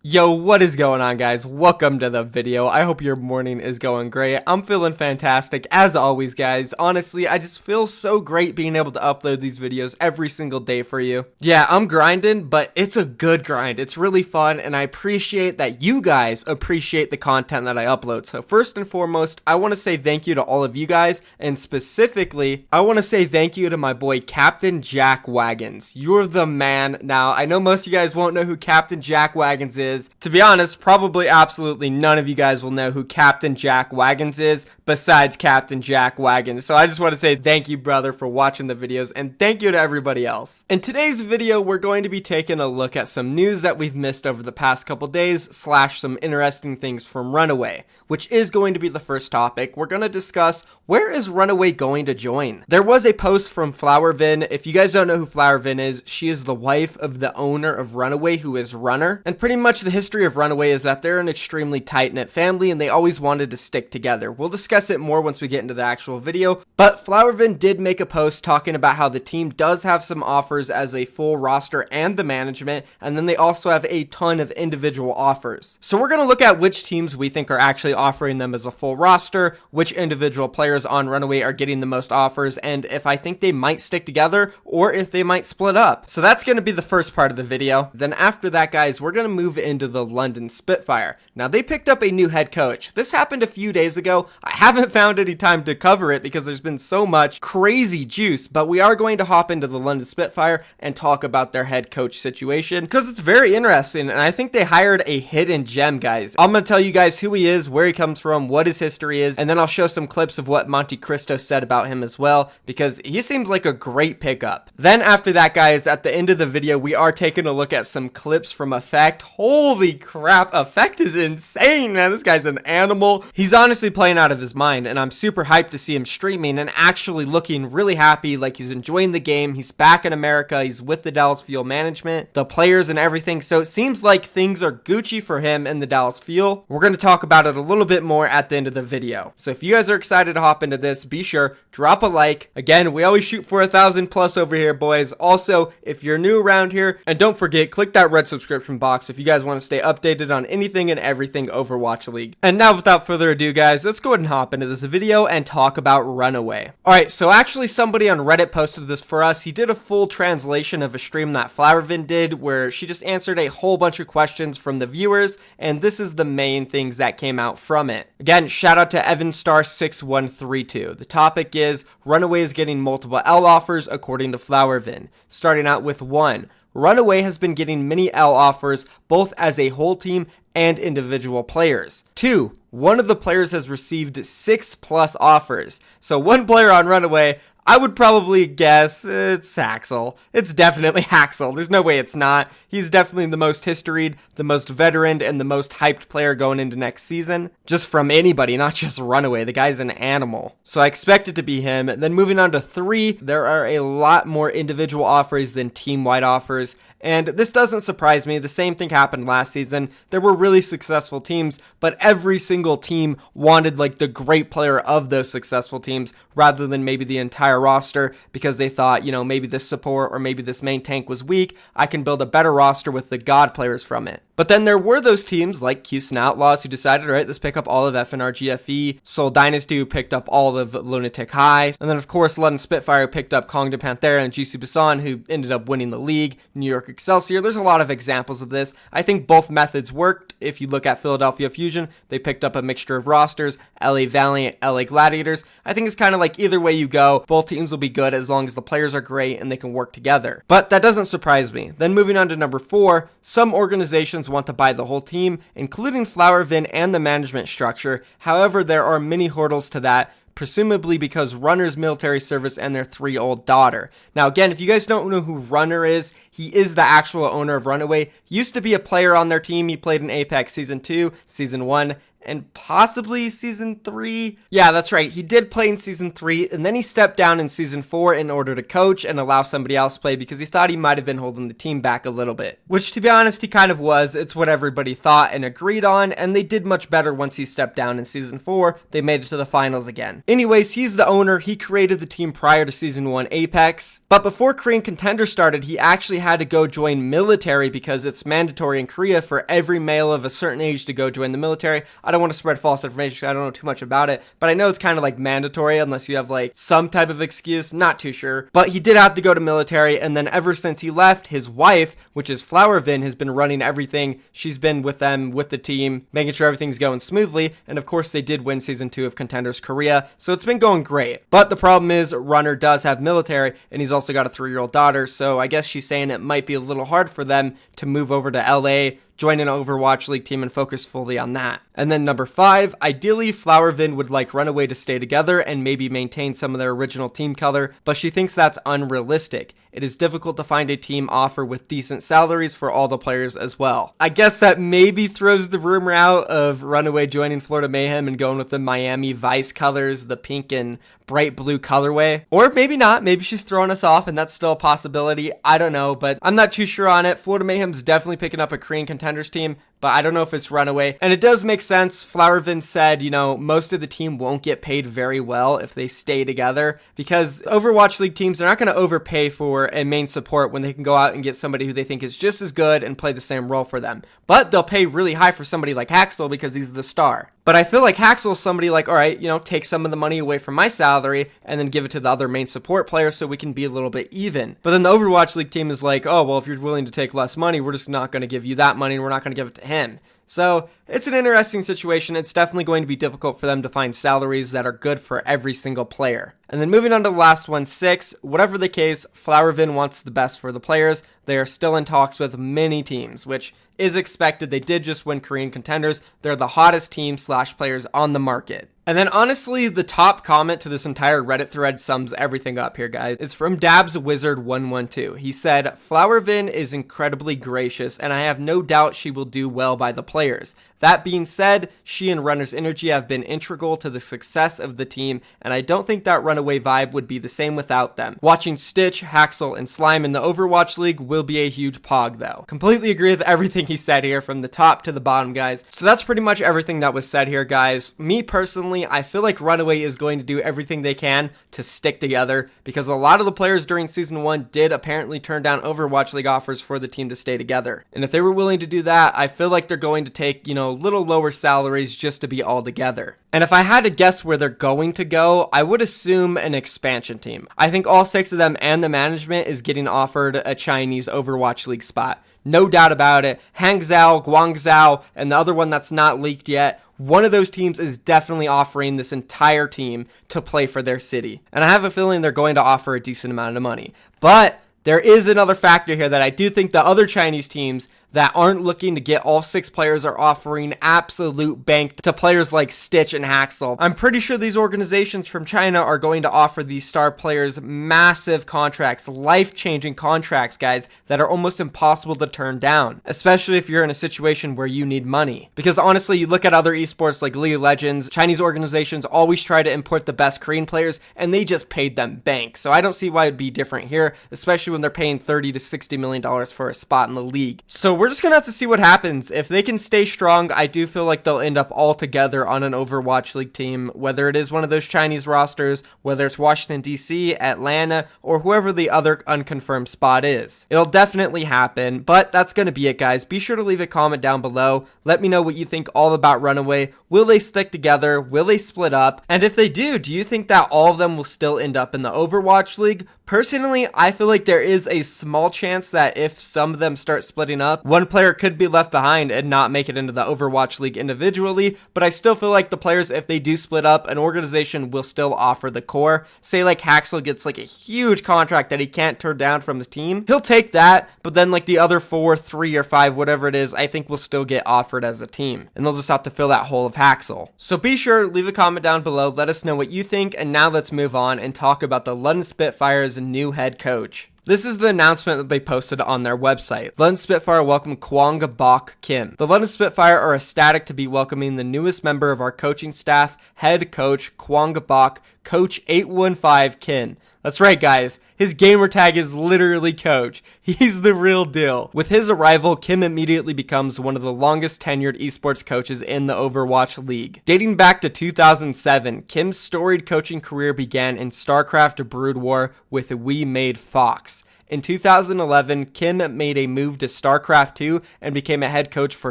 Yo, what is going on, guys? Welcome to the video. I hope your morning is going great. I'm feeling fantastic as always, guys. Honestly, I just feel so great being able to upload these videos every single day for you. Yeah, I'm grinding, but it's a good grind. It's really fun, and I appreciate that you guys appreciate the content that I upload. So first and foremost, I want to say thank you to all of you guys, and specifically, I want to say thank you to my boy Captain Jack Wagons. You're the man. Now, I know most of you guys won't know who Captain Jack Wagons is. To be honest, probably absolutely none of you guys will know who Captain Jack Wagons is besides Captain Jack Wagons. So I just want to say thank you, brother, for watching the videos, and thank you to everybody else. In today's video, we're going to be taking a look at some news that we've missed over the past couple days, slash some interesting things from RunAway, which is going to be the first topic. We're going to discuss where is RunAway going to join. There was a post from Flowervin. If you guys don't know who Flowervin is, she is the wife of the owner of RunAway, who is Runner, and pretty much the history of RunAway is that they're an extremely tight-knit family and they always wanted to stick together. We'll discuss it more once we get into the actual video, but Flowervin did make a post talking about how the team does have some offers as a full roster and the management, and then they also have a ton of individual offers. So we're going to look at which teams we think are actually offering them as a full roster, which individual players on RunAway are getting the most offers, and if I think they might stick together or if they might split up. So that's going to be the first part of the video. Then after that, guys, we're going to move into the LDN Spitfire. Now, they picked up a new head coach. This happened a few days ago. I haven't found any time to cover it because there's been so much crazy juice, but we are going to hop into the LDN Spitfire and talk about their head coach situation because it's very interesting, and I think they hired a hidden gem, guys. I'm going to tell you guys who he is, where he comes from, what his history is, and then I'll show some clips of what Monty Cristo said about him as well, because he seems like a great pickup. Then after that, guys, at the end of the video, we are taking a look at some clips from Effect. Holy crap, Effect is insane, man. This guy's an animal. He's honestly playing out of his mind, and I'm super hyped to see him streaming and actually looking really happy, like he's enjoying the game. He's back in America. He's with the Dallas Fuel management, the players and everything, so it seems like things are Gucci for him in the Dallas Fuel. We're going to talk about it a little bit more at the end of the video. So if you guys are excited to hop into this, be sure, drop a like. Again, we always shoot for 1,000 plus over here, boys. Also, if you're new around here, and don't forget, click that red subscription box if you guys want to stay updated on anything and everything Overwatch League. And now, without further ado, guys, let's go ahead and hop into this video and talk about RunAway. Alright, so actually somebody on Reddit posted this for us. He did a full translation of a stream that Flowervin did, where she just answered a whole bunch of questions from the viewers, and this is the main things that came out from it. Again, shout out to EvanStar6132. The topic is, RunAway is getting multiple L offers according to Flowervin. Starting out with 1. RunAway has been getting many L offers, both as a whole team and individual players. 2. One of the players has received 6+ offers. So one player on RunAway, I would probably guess it's Haxel. It's definitely Haxel. There's no way it's not. He's definitely the most historied, the most veteran, and the most hyped player going into next season. Just from anybody, not just RunAway. The guy's an animal. So I expect it to be him. Then moving on to 3, there are a lot more individual offers than team-wide offers. And this doesn't surprise me. The same thing happened last season. There were really successful teams, but every single team wanted like the great player of those successful teams rather than maybe the entire roster, because they thought, you know, maybe this support or maybe this main tank was weak. I can build a better roster with the god players from it. But then there were those teams like Houston Outlaws who decided, all right, let's pick up all of FNR GFE, Seoul Dynasty who picked up all of Lunatic High, and then of course LDN Spitfire who picked up Kong de Panthera and GC Busan who ended up winning the league, New York Excelsior. There's a lot of examples of this. I think both methods worked. If you look at Philadelphia Fusion, they picked up a mixture of rosters, LA Valiant, LA Gladiators. I think it's kind of like either way you go, both teams will be good as long as the players are great and they can work together. But that doesn't surprise me. Then moving on to number 4, some organizations want to buy the whole team, including Flowervin and the management structure. However, there are many hurdles to that, presumably because Runner's military service and their 3-year-old daughter. Now again, if you guys don't know who Runner is, he is the actual owner of RunAway. He used to be a player on their team. He played in Apex Season 2, Season 1, and possibly season 3. Yeah, that's right. He did play in season 3, and then he stepped down in season 4 in order to coach and allow somebody else to play because he thought he might have been holding the team back a little bit. Which, to be honest, he kind of was. It's what everybody thought and agreed on, and they did much better once he stepped down in season 4. They made it to the finals again. Anyways, he's the owner. He created the team prior to season 1 Apex. But before Korean Contender started, he actually had to go join military because it's mandatory in Korea for every male of a certain age to go join the military. I don't want to spread false information. I don't know too much about it, but I know it's kind of like mandatory unless you have like some type of excuse. Not too sure, but he did have to go to military. And then ever since he left, his wife, which is Flowervin, has been running everything. She's been with them, with the team, making sure everything's going smoothly. And of course, they did win season 2 of Contenders Korea, so it's been going great. But the problem is, Runner does have military, and he's also got a 3-year-old daughter. So I guess she's saying it might be a little hard for them to move over to LA, join an Overwatch League team, and focus fully on that. And then number 5, ideally Flowervin would like RunAway to stay together and maybe maintain some of their original team color, but she thinks that's unrealistic. It is difficult to find a team offer with decent salaries for all the players as well. I guess that maybe throws the rumor out of RunAway joining Florida Mayhem and going with the Miami Vice colors, the pink and bright blue colorway. Or maybe not. Maybe she's throwing us off and that's still a possibility. I don't know, but I'm not too sure on it. Florida Mayhem's definitely picking up a Korean Contenders team, but I don't know if it's RunAway. And it does make sense. Flowervin said, you know, most of the team won't get paid very well if they stay together because Overwatch League teams are not going to overpay for a main support when they can go out and get somebody who they think is just as good and play the same role for them. But they'll pay really high for somebody like Haxel because he's the star. But I feel like Haxel is somebody like, all right, you know, take some of the money away from my salary and then give it to the other main support player so we can be a little bit even. But then the Overwatch League team is like, oh, well, if you're willing to take less money, we're just not going to give you that money and we're not going to give it to him. So it's an interesting situation. It's definitely going to be difficult for them to find salaries that are good for every single player. And then moving on to the last one, 6, whatever the case, Flowervin wants the best for the players. They are still in talks with many teams, which is expected. They did just win Korean Contenders. They're the hottest team / players on the market. And then honestly, the top comment to this entire Reddit thread sums everything up here, guys. It's from DabsWizard112. He said, Flowervin is incredibly gracious, and I have no doubt she will do well by the players. That being said, she and Runner's energy have been integral to the success of the team, and I don't think that RunAway vibe would be the same without them. Watching Stitch, Haxel, and Slime in the Overwatch League will be a huge pog, though. Completely agree with everything he said here from the top to the bottom, guys. So that's pretty much everything that was said here, guys. Me personally, I feel like RunAway is going to do everything they can to stick together because a lot of the players during Season 1 did apparently turn down Overwatch League offers for the team to stay together. And if they were willing to do that, I feel like they're going to take, you know, little lower salaries just to be all together. And if I had to guess where they're going to go, I would assume an expansion team. I think all 6 of them and the management is getting offered a Chinese Overwatch League spot. No doubt about it. Hangzhou, Guangzhou, and the other one that's not leaked yet. One of those teams is definitely offering this entire team to play for their city. And I have a feeling they're going to offer a decent amount of money. But there is another factor here that I do think the other Chinese teams that aren't looking to get all 6 players are offering absolute bank to players like Stitch and Haxel. I'm pretty sure these organizations from China are going to offer these star players massive contracts, life-changing contracts, guys, that are almost impossible to turn down, especially if you're in a situation where you need money. Because honestly, you look at other esports like League of Legends, Chinese organizations always try to import the best Korean players, and they just paid them bank. So I don't see why it'd be different here, especially when they're paying $30 to $60 million for a spot in the league. So we're just gonna have to see what happens. If they can stay strong, I do feel like they'll end up all together on an Overwatch League team, whether it is one of those Chinese rosters, whether it's Washington, DC, Atlanta, or whoever the other unconfirmed spot is. It'll definitely happen, but that's gonna be it, guys. Be sure to leave a comment down below. Let me know what you think all about RunAway. Will they stick together? Will they split up? And if they do you think that all of them will still end up in the Overwatch League? Personally, I feel like there is a small chance that if some of them start splitting up, one player could be left behind and not make it into the Overwatch League individually, but I still feel like the players, if they do split up, an organization will still offer the core. Say like Haxel gets like a huge contract that he can't turn down from his team. He'll take that, but then like the other 4, 3, or 5, whatever it is, I think will still get offered as a team. And they'll just have to fill that hole of Haxel. So be sure, leave a comment down below, let us know what you think, and now let's move on and talk about the LDN Spitfire's new head coach. This is the announcement that they posted on their website. LDN Spitfire welcome KINGmykL Kim. The LDN Spitfire are ecstatic to be welcoming the newest member of our coaching staff, head coach KINGmykL, Coach 815 Kim. That's right, guys. His gamer tag is literally Coach. He's the real deal. With his arrival, Kim immediately becomes one of the longest tenured esports coaches in the Overwatch League. Dating back to 2007, Kim's storied coaching career began in StarCraft Brood War with We Made Fox. In 2011, Kim made a move to StarCraft 2 and became a head coach for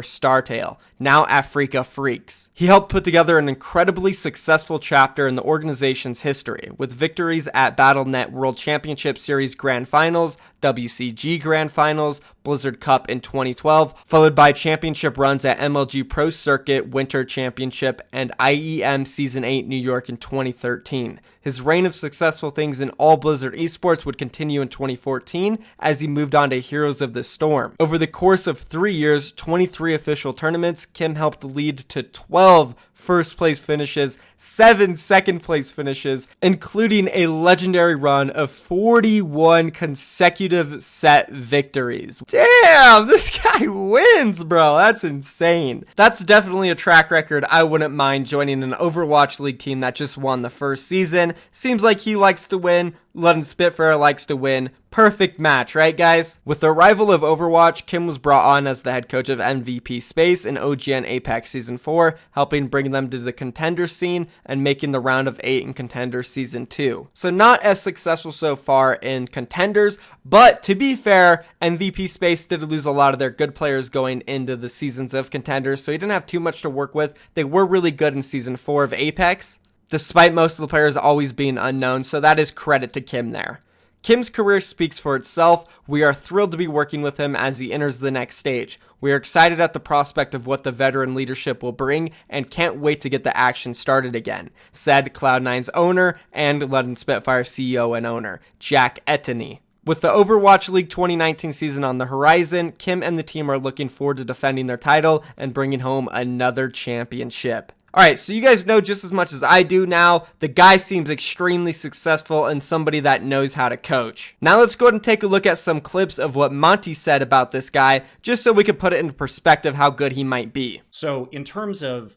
StarTale, now Africa Freaks. He helped put together an incredibly successful chapter in the organization's history, with victories at Battle.net World Championship Series Grand Finals, WCG Grand Finals, Blizzard Cup in 2012, followed by championship runs at MLG Pro Circuit Winter Championship and IEM Season 8 New York in 2013. His reign of successful things in all Blizzard esports would continue in 2014 as he moved on to Heroes of the Storm. Over the course of 3 years, 23 official tournaments, Kim helped lead to 12 first place finishes, 7 second place finishes, including a legendary run of 41 consecutive set victories. Damn, this guy wins, bro. That's insane. That's definitely a track record I wouldn't mind joining an Overwatch League team that just won the first season. Seems like he likes to win. LDN Spitfire likes to win. Perfect match, right, guys? With the arrival of Overwatch, Kim was brought on as the head coach of MVP Space in OGN Apex Season 4, helping bring them to the contender scene and making the round of 8 in Contender Season 2. So not as successful so far in Contenders, but to be fair, MVP Space did lose a lot of their good players going into the seasons of Contenders, so he didn't have too much to work with. They were really good in Season 4 of Apex, despite most of the players always being unknown, so that is credit to Kim there. Kim's career speaks for itself. We are thrilled to be working with him as he enters the next stage. We are excited at the prospect of what the veteran leadership will bring and can't wait to get the action started again, said Cloud9's owner and LDN Spitfire CEO and owner, Jack Ettany. With the Overwatch League 2019 season on the horizon, Kim and the team are looking forward to defending their title and bringing home another championship. Alright, so you guys know just as much as I do now, the guy seems extremely successful and somebody that knows how to coach. Now let's go ahead and take a look at some clips of what Monty said about this guy, just so we can put it into perspective how good he might be. So in terms of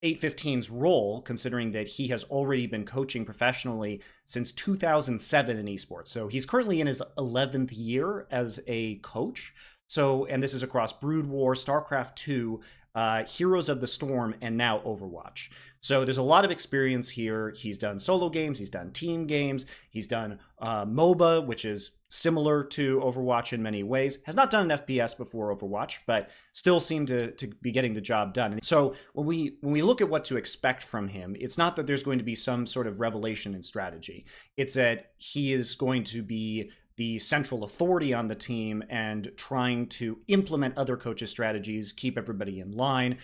815's role, considering that he has already been coaching professionally since 2007 in esports. So he's currently in his 11th year as a coach. So, and this is across Brood War, StarCraft 2, Heroes of the Storm, and now Overwatch. So there's a lot of experience here. He's done solo games, he's done team games, he's done MOBA, which is similar to Overwatch in many ways. Has not done an FPS before Overwatch, but still seemed to be getting the job done. And so when we look at what to expect from him, it's not that there's going to be some sort of revelation in strategy. It's that he is going to be the central authority on the team and trying to implement other coaches' strategies, keep everybody in line,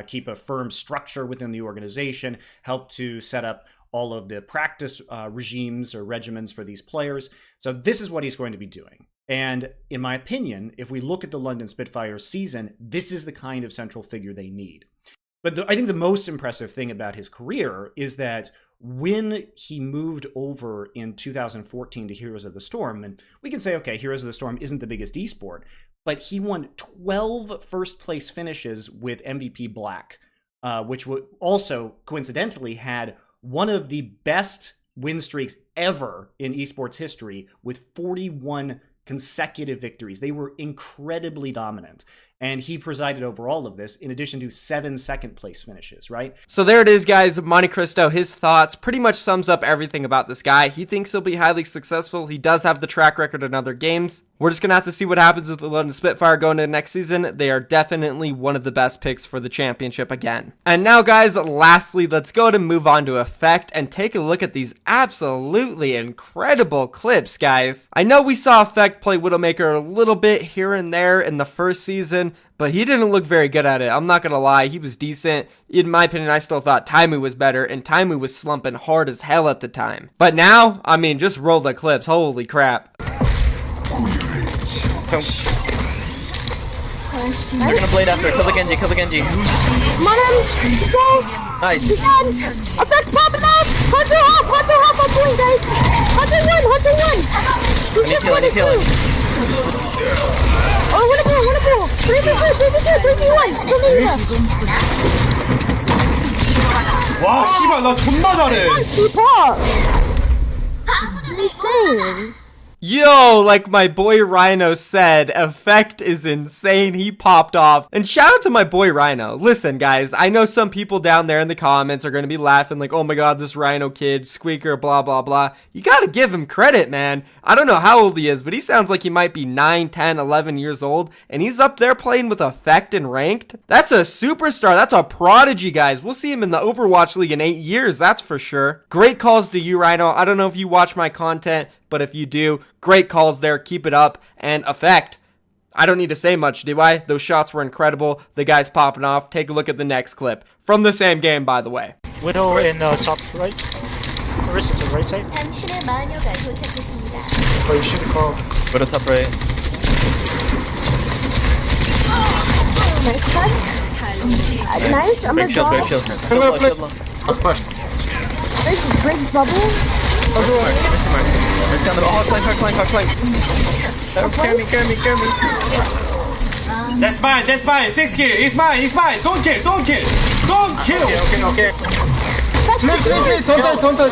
keep a firm structure within the organization, help to set up all of the practice regimes or regimens for these players. So this is what he's going to be doing. And in my opinion, if we look at the LDN Spitfire season, this is the kind of central figure they need. But I think the most impressive thing about his career is that when he moved over in 2014 to Heroes of the Storm, and we can say, okay, Heroes of the Storm isn't the biggest esport, but he won 12 first place finishes with MVP Black, which also coincidentally had one of the best win streaks ever in esports history with 41 consecutive victories. They were incredibly dominant. And he presided over all of this, in addition to 7 second place finishes, right? So there it is, guys. Monte Cristo, his thoughts pretty much sums up everything about this guy. He thinks he'll be highly successful. He does have the track record in other games. We're just going to have to see what happens with the LDN Spitfire going into next season. They are definitely one of the best picks for the championship again. And now, guys, lastly, let's go ahead and move on to Effect and take a look at these absolutely incredible clips, guys. I know we saw Effect play Widowmaker a little bit here and there in the first season, but he didn't look very good at it. I'm not going to lie. He was decent. In my opinion, I still thought Taimu was better, and Taimu was slumping hard as hell at the time. But now, I mean, just roll the clips. Holy crap. They're gonna blade after. Kill the Genji, kill the Genji. Come on in. Stay. Nice. Effect popping up. Hunter half on point, guys. Hunter one. I need healing. Oh, what a ball. 3v2, 3v1. 와 씨발 나 존나 잘해. Keeper. Insane. Yo, like my boy Rhino said, Effect is insane. He popped off. And shout out to my boy Rhino. Listen, guys, I know some people down there in the comments are going to be laughing like, oh my god, this Rhino kid, squeaker, blah, blah, blah. You got to give him credit, man. I don't know how old he is, but he sounds like he might be 9, 10, 11 years old. And he's up there playing with Effect and ranked. That's a superstar. That's a prodigy, guys. We'll see him in the Overwatch League in 8 years, that's for sure. Great calls to you, Rhino. I don't know if you watch my content, but if you do, great calls there. Keep it up. And Effect, I don't need to say much, do I? Those shots were incredible. The guy's popping off. Take a look at the next clip. From the same game, by the way. Widow in top right. Or is it the right side? 당신의 마녀가 도착했습니다. Oh, you should have called. Go to top right. Nice. I'm Break shield, break shield. Shield low. Let's push. Break bubble. Mercy on the hard flank. Carry me. That's mine. 6 kill. It's mine. Don't kill. Okay. Please, don't touch.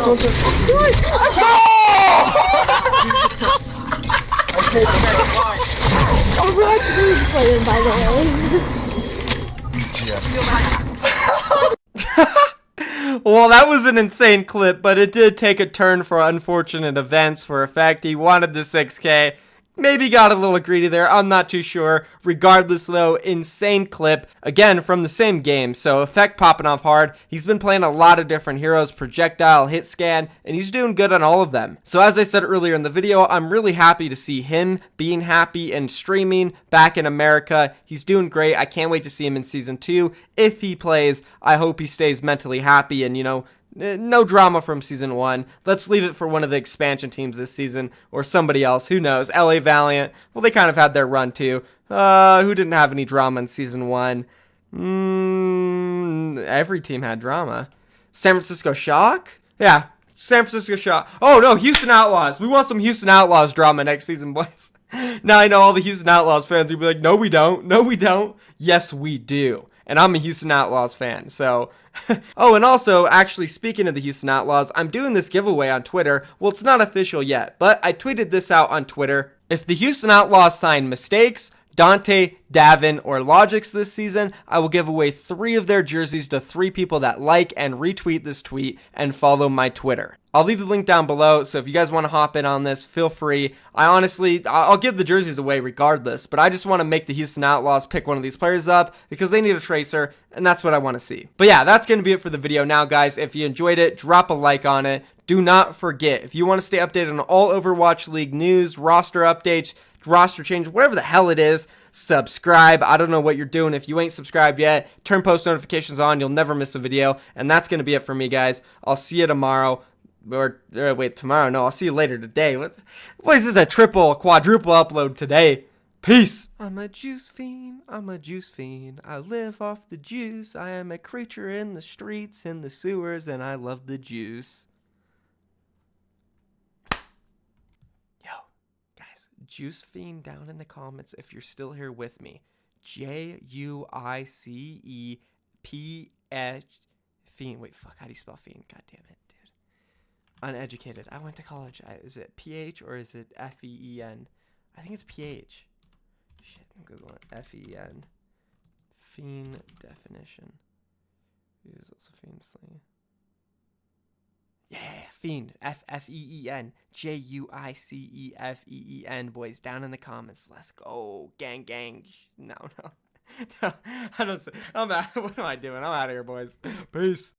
Overwatch League player, by the way. Well, that was an insane clip, but it did take a turn for unfortunate events for Effect. He wanted the 6K. Maybe got a little greedy there. I'm not too sure. Regardless, though, insane clip. Again, from the same game. So, Effect popping off hard. He's been playing a lot of different heroes, projectile, hit scan, and he's doing good on all of them. So, as I said earlier in the video, I'm really happy to see him being happy and streaming back in America. He's doing great. I can't wait to see him in Season 2. If he plays, I hope he stays mentally happy and, no drama from Season 1. Let's leave it for one of the expansion teams this season, or somebody else. Who knows? LA Valiant. Well, they kind of had their run too. Who didn't have any drama in Season 1? Every team had drama. San Francisco Shock? Yeah, San Francisco Shock. Oh no, Houston Outlaws. We want some Houston Outlaws drama next season, boys. Now I know all the Houston Outlaws fans will be like, no we don't. Yes, we do. And I'm a Houston Outlaws fan, so... Oh, and also, actually, speaking of the Houston Outlaws, I'm doing this giveaway on Twitter. Well, it's not official yet, but I tweeted this out on Twitter. If the Houston Outlaws sign Mistakes, Dante, Davin, or Logix this season, I will give away 3 of their jerseys to 3 people that like and retweet this tweet and follow my Twitter. I'll leave the link down below, so if you guys want to hop in on this, feel free. I'll give the jerseys away regardless, but I just want to make the Houston Outlaws pick one of these players up because they need a tracer, and that's what I want to see. But yeah, that's going to be it for the video now, guys. If you enjoyed it, drop a like on it. Do not forget, if you want to stay updated on all Overwatch League news, roster updates, roster change, whatever the hell it is, subscribe. I don't know what you're doing if you ain't subscribed yet. Turn post notifications on. You'll never miss a video, and that's going to be it for me, guys. I'll see you tomorrow. Or wait, tomorrow? No, I'll see you later today. What is this, a quadruple upload today? Peace. I'm a juice fiend. I live off the juice. I am a creature in the streets, in the sewers, and I love the juice. Yo, guys, juice fiend down in the comments if you're still here with me. JUICEPH fiend. Wait, fuck, how do you spell fiend? God damn it. Uneducated. I went to college. Is it PH or is it FEEN? I think it's PH. Shit, I'm googling FEN. Fiend definition. Use also fiend slang. Yeah, fiend. FEEN. JUICEFEEN. Boys, down in the comments. Let's go, gang. No. I don't. I'm out. What am I doing? I'm out of here, boys. Peace.